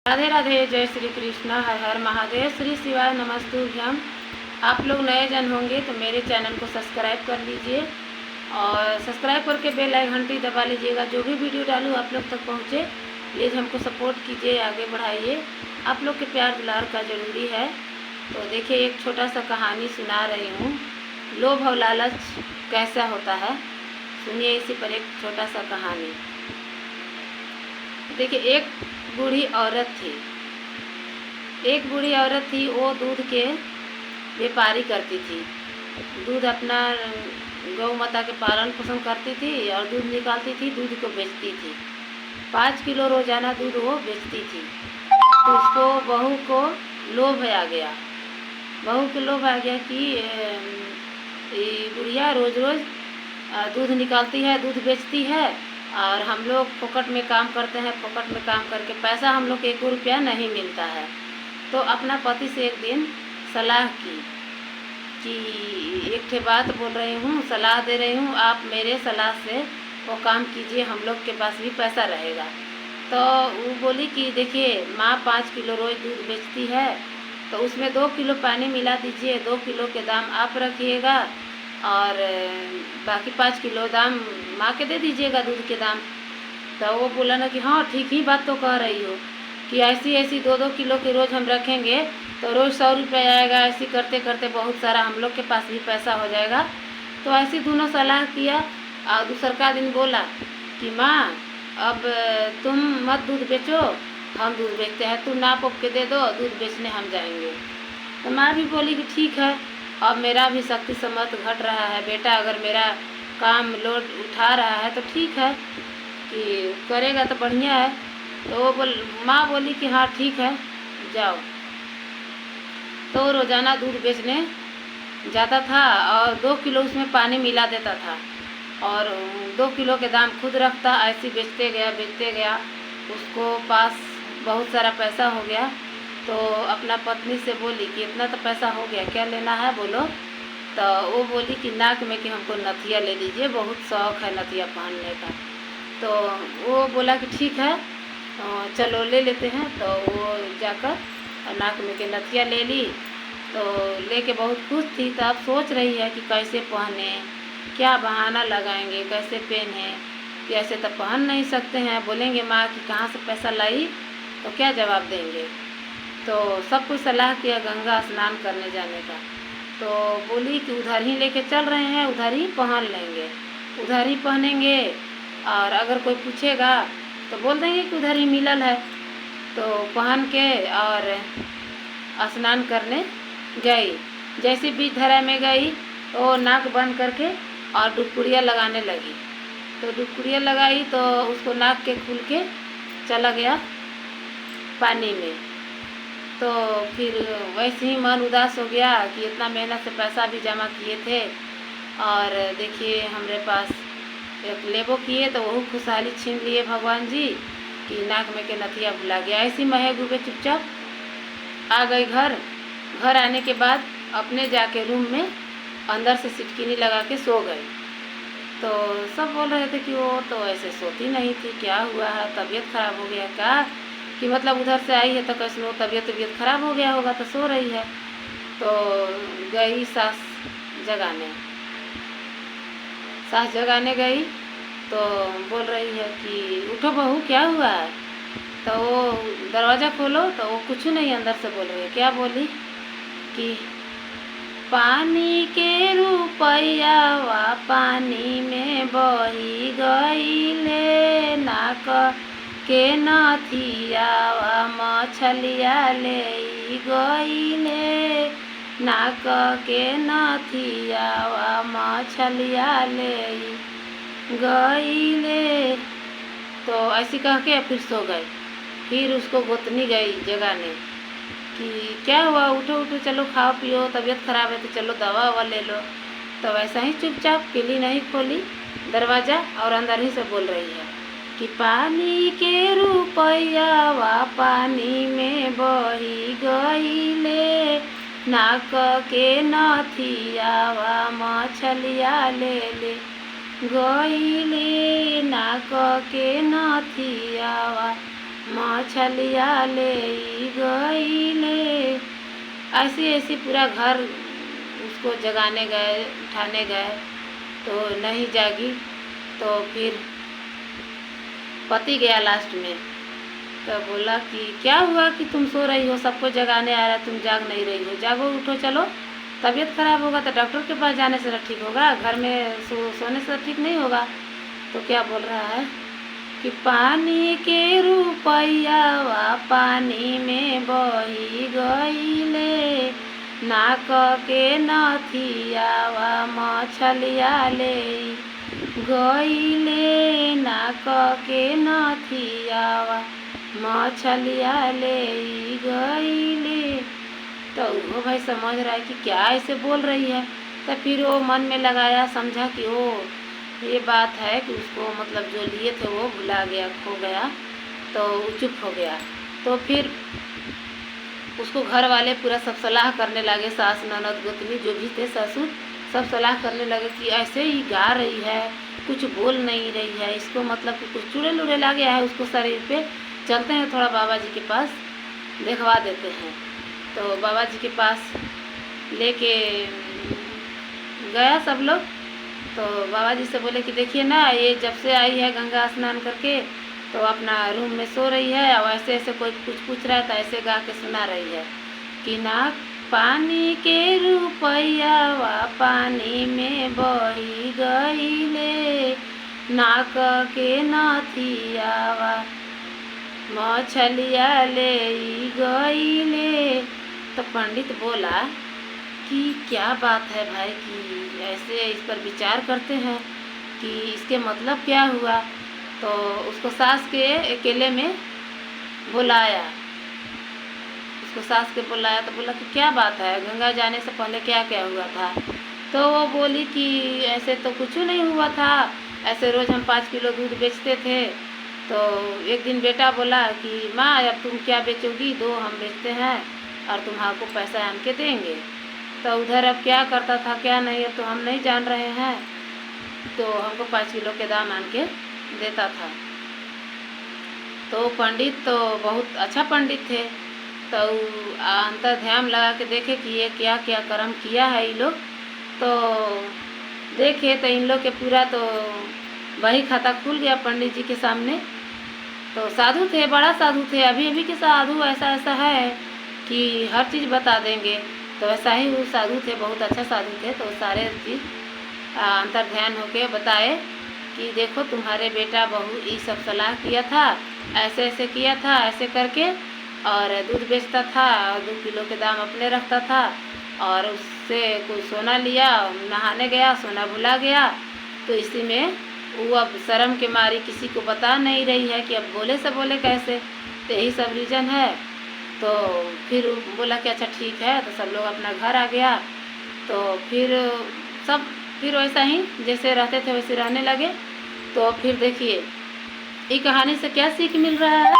राधे राधे, जय श्री कृष्ण, हर हर महादेव, श्री शिवाय नमस्तुभ्यम। आप लोग नए जन होंगे तो मेरे चैनल को सब्सक्राइब कर लीजिए और सब्सक्राइब करके बेल आइकन घंटी दबा लीजिएगा। जो भी वीडियो डालूँ आप लोग तक पहुँचे। प्लीज़ हमको सपोर्ट कीजिए, आगे बढ़ाइए। आप लोग के प्यार दुलार का ज़रूरी है। तो देखिए, एक छोटा सा कहानी सुना रही हूँ। लोभ और लालच कैसा होता है, सुनिए इसी पर एक छोटा सा कहानी। देखिए, एक बूढ़ी औरत थी। वो दूध के व्यापारी करती थी। दूध अपना गौ माता के पालन पोषण करती थी और दूध निकालती थी, दूध को बेचती थी। 5 किलो रोजाना दूध वो बेचती थी। तो उसको बहू को लोभ आ गया। कि ये बुढ़िया रोज़ रोज़ दूध निकालती है, दूध बेचती है और हम लोग फोकट में काम करते हैं। फोकट में काम करके पैसा हम लोग को 1 रुपया नहीं मिलता है। तो अपना पति से एक दिन सलाह की कि एक ठे बात बोल रही हूँ, सलाह दे रही हूँ, आप मेरे सलाह से वो काम कीजिए, हम लोग के पास भी पैसा रहेगा। तो वो बोली कि देखिए, माँ 5 किलो रोज़ दूध बेचती है, तो उसमें 2 किलो पानी मिला दीजिए। 2 किलो के दाम आप रखिएगा और बाकी 5 किलो दाम माँ के दे दीजिएगा, दूध के दाम। तो वो बोला ना कि हाँ ठीक ही बात तो कह रही हो कि ऐसी 2-2 किलो के रोज़ हम रखेंगे तो रोज़ 100 रुपये आएगा। ऐसी करते करते बहुत सारा हम लोग के पास भी पैसा हो जाएगा। तो ऐसी दोनों सलाह किया और दूसरा दिन बोला कि माँ, अब तुम मत दूध बेचो, हम दूध बेचते हैं, तुम नाप के दे दो, दूध बेचने हम जाएंगे। तो माँ भी बोली कि ठीक है, अब मेरा भी शक्ति समर्थ घट रहा है। बेटा अगर मेरा काम लोड उठा रहा है तो ठीक है, कि करेगा तो बढ़िया है। तो वो माँ बोली कि हाँ ठीक है, जाओ। तो रोज़ाना दूध बेचने जाता था और 2 किलो उसमें पानी मिला देता था और 2 किलो के दाम खुद रखता। ऐसे बेचते गया। उसको पास बहुत सारा पैसा हो गया। तो अपना पत्नी से बोली कि इतना तो पैसा हो गया, क्या लेना है बोलो। तो वो बोली कि नाक में कि हमको नथिया ले दीजिए, बहुत शौक़ है नथिया पहनने का। तो वो बोला कि ठीक है, चलो ले लेते हैं। तो वो जाकर नाक में के नथिया ले ली। तो लेके बहुत खुश थी। तो अब सोच रही है कि कैसे पहने, क्या बहाना लगाएंगे, कैसे पहने, कि ऐसे तो पहन नहीं सकते हैं। बोलेंगे माँ कि कहाँ से पैसा लाई, तो क्या जवाब देंगे। तो सब कुछ सलाह किया गंगा स्नान करने जाने का। तो बोली कि उधर ही लेके चल रहे हैं, उधर ही पहन लेंगे, उधर ही पहनेंगे और अगर कोई पूछेगा तो बोल देंगे कि उधर ही मिलल है। तो पहन के और स्नान करने गई। जैसे बीच धरा में गई तो नाक बंद करके और डुबकुड़िया लगाने लगी। तो डुबकुड़िया लगाई तो उसको नाक के खुल के चला गया पानी में। तो फिर वैसे ही मन उदास हो गया कि इतना मेहनत से पैसा भी जमा किए थे और देखिए हमारे पास एक लेबो किए तो वही खुशहाली छीन लिए भगवान जी, कि नाक में के नथिया भुला गया। ऐसी महे डूबे चुपचाप आ गई घर। घर आने के बाद अपने जाके रूम में अंदर से सिटकिनी लगा के सो गई। तो सब बोल रहे थे कि वो तो ऐसे सोती नहीं थी, क्या हुआ है, तबीयत खराब हो गया क्या, कि मतलब उधर से आई है तो कैसे वो तबीयत खराब हो गया होगा तो सो रही है। तो गई सास जगाने गई तो बोल रही है कि उठो बहू, क्या हुआ है। तो वो दरवाज़ा खोलो तो वो कुछ नहीं अंदर से बोल रही है। क्या बोली कि पानी के रुपया वा पानी में बही गईले, नाक के नथिया वा मछलिया ले गईले, नाक के नथिया वा मछलिया ले गईले। तो ऐसी कह के फिर सो गए। फिर उसको गोतनी गई जगाने कि क्या हुआ, उठो चलो खाओ पियो, तबीयत खराब है तो चलो दवा ववा ले लो। तो वैसा ही चुपचाप किली नहीं खोली दरवाज़ा और अंदर ही से बोल रही है कि पानी के रुपया वा पानी में बही गईले, नाक के नथिया वा मछलिया ले गईले, नाक के नथिया वा मछलिया ले गईले। ऐसे ऐसे पूरा घर उसको जगाने गए, उठाने गए तो नहीं जागी। तो फिर पति गया लास्ट में, तो बोला कि क्या हुआ कि तुम सो रही हो, सबको जगाने आ रहा है, तुम जाग नहीं रही हो, जागो उठो चलो, तबीयत खराब होगा तो डॉक्टर के पास जाने से ठीक होगा, घर में सोने से ठीक नहीं होगा। तो क्या बोल रहा है कि पानी के रुपया पानी में बही गईले, नाक के नथियावा मछलिया ले गईले, नाक के नथियावा मछलिया ले गईले। तो वो भाई समझ रहा है कि क्या ऐसे बोल रही है। तो फिर वो मन में लगाया, समझा कि वो ये बात है कि उसको मतलब जो लिए थे वो भुला गया, खो गया, तो वो चुप हो गया। तो फिर उसको घर वाले पूरा सब सलाह करने लगे, सास ननद गोतनी जो भी थे ससुर सब सलाह करने लगे कि ऐसे ही गा रही है, कुछ बोल नहीं रही है, इसको मतलब कि कुछ चूड़े लूड़े ला गया है उसको शरीर पे, चलते हैं थोड़ा बाबा जी के पास देखवा देते हैं। तो बाबा जी के पास लेके गया सब लोग। तो बाबा जी से बोले कि देखिए ना, ये जब से आई है गंगा स्नान करके तो अपना रूम में सो रही है, और ऐसे ऐसे कोई कुछ पूछ रहा है तो ऐसे गा के सुना रही है कि नाक पानी के रुपया पानी में बही गईले, नाक के नथियावा मछलिया ले गईले। तो पंडित बोला कि क्या बात है भाई कि ऐसे इस पर विचार करते हैं कि इसके मतलब क्या हुआ। तो उसको सास के अकेले में बुलाया, उसको सास के बुलाया तो बोला कि क्या बात है, गंगा जाने से पहले क्या क्या हुआ था। तो वो बोली कि ऐसे तो कुछ नहीं हुआ था, ऐसे रोज़ हम 5 किलो दूध बेचते थे। तो एक दिन बेटा बोला कि माँ अब तुम क्या बेचोगी, दो हम बेचते हैं और तुम्हारे पैसा आन के देंगे। तो उधर अब क्या करता था क्या नहीं है तो हम नहीं जान रहे हैं। तो हमको 5 किलो के दाम आन के देता था। तो पंडित तो बहुत अच्छा पंडित थे, तो अंतर ध्यान लगा के देखे कि ये क्या क्या कर्म किया है ये लोग। तो देखे तो इन लोग के पूरा तो वही खाता खुल गया पंडित जी के सामने। तो साधु थे, बड़ा साधु थे, अभी अभी के साधु ऐसा ऐसा है कि हर चीज़ बता देंगे। तो वैसा ही वो साधु थे, बहुत अच्छा साधु थे। तो सारे चीज़ अंतर ध्यान होके बताए कि देखो तुम्हारे बेटा बहू ये सब सलाह किया था, ऐसे ऐसे किया था, ऐसे करके और दूध बेचता था, 2 किलो के दाम अपने रखता था, और उससे कोई सोना लिया, नहाने गया, सोना भुला गया। तो इसी में वो अब शर्म के मारी किसी को बता नहीं रही है कि अब बोले से बोले कैसे, तो यही सब रीज़न है। तो फिर बोला कि अच्छा ठीक है। तो सब लोग अपना घर आ गया। तो फिर वैसा ही जैसे रहते थे वैसे रहने लगे। तो फिर देखिए ये कहानी से क्या सीख मिल रहा है,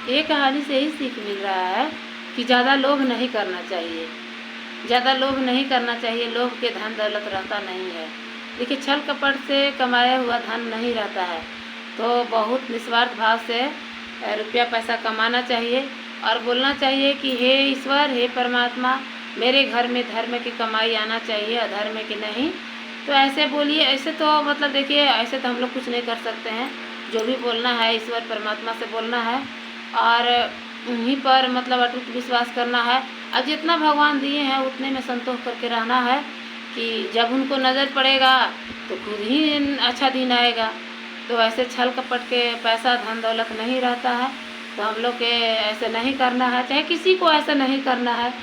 ये कहानी से ही सीख मिल रहा है कि ज़्यादा लोभ नहीं करना चाहिए, ज़्यादा लोभ नहीं करना चाहिए। लोभ के धन दौलत रहता नहीं है। देखिए छल कपट से कमाया हुआ धन नहीं रहता है। तो बहुत निस्वार्थ भाव से रुपया पैसा कमाना चाहिए और बोलना चाहिए कि हे ईश्वर, हे परमात्मा, मेरे घर में धर्म की कमाई आना चाहिए, अधर्म की नहीं। तो ऐसे बोलिए। ऐसे तो मतलब देखिए ऐसे तो हम लोग कुछ नहीं कर सकते हैं। जो भी बोलना है ईश्वर परमात्मा से बोलना है और उन्हीं पर मतलब अटूट विश्वास करना है। अब जितना भगवान दिए हैं उतने में संतोष करके रहना है कि जब उनको नज़र पड़ेगा तो खुद ही अच्छा दिन आएगा। तो ऐसे छल कपट के पैसा धन दौलत नहीं रहता है। तो हम लोग के ऐसे नहीं करना है, चाहे किसी को ऐसा नहीं करना है।